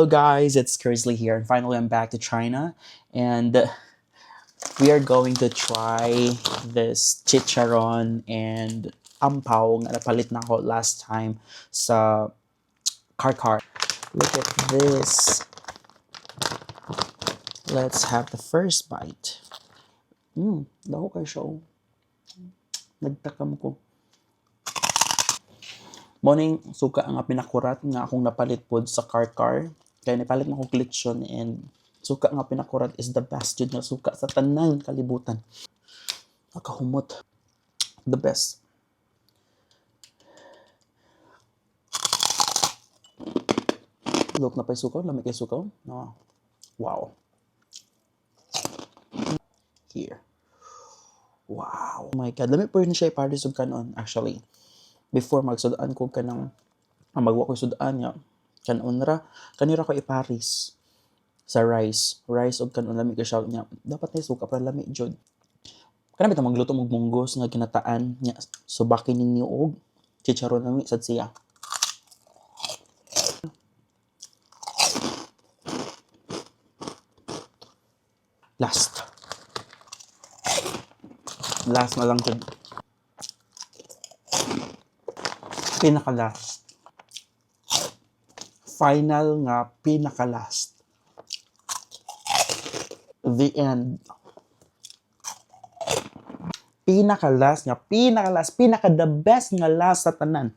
Hello guys, it's Kersley here, and finally I'm back to China, and we are going to try this chicharon and ampaw nga napalit na ako last time sa Car. Look at this. Let's have the first bite. Daho kayo siya. Nagtakam ko. Morning, suka ang pinakurat nga akong napalit pod sa Car. Kaya napalit na akong glitchon, and suka nga pinakurat is the best yun nga suka sa tanang kalibutan. Nakahumot. The best. Look na pa yung sukaw. Lamig yung sukaw. No. Wow. Here. Wow. Oh my God. Lamig po rin siya iparisog kanon. Actually, before magsudaan ko kanang magwa ko sudaan nga kanon ra kanira ko iparis sa rice og kanon lamig ka siya nya dapat na suka para lamig jud kana bitaw magluto og munggos nga ginataan nya subakin ninyo og chicharon nami sad siya. Last na lang jud. Pinaka-last. Final nga, pinaka-last. The end. Pinaka-last nga, pinaka-the best nga last sa tanan.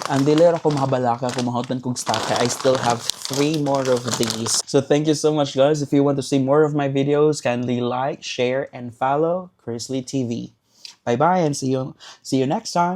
Ang dili ra ko mahabalaka kung mahutan kong stock. I still have 3 more of these. So thank you so much guys. If you want to see more of my videos, kindly like, share, and follow Kersley TV. Bye-bye and see you next time.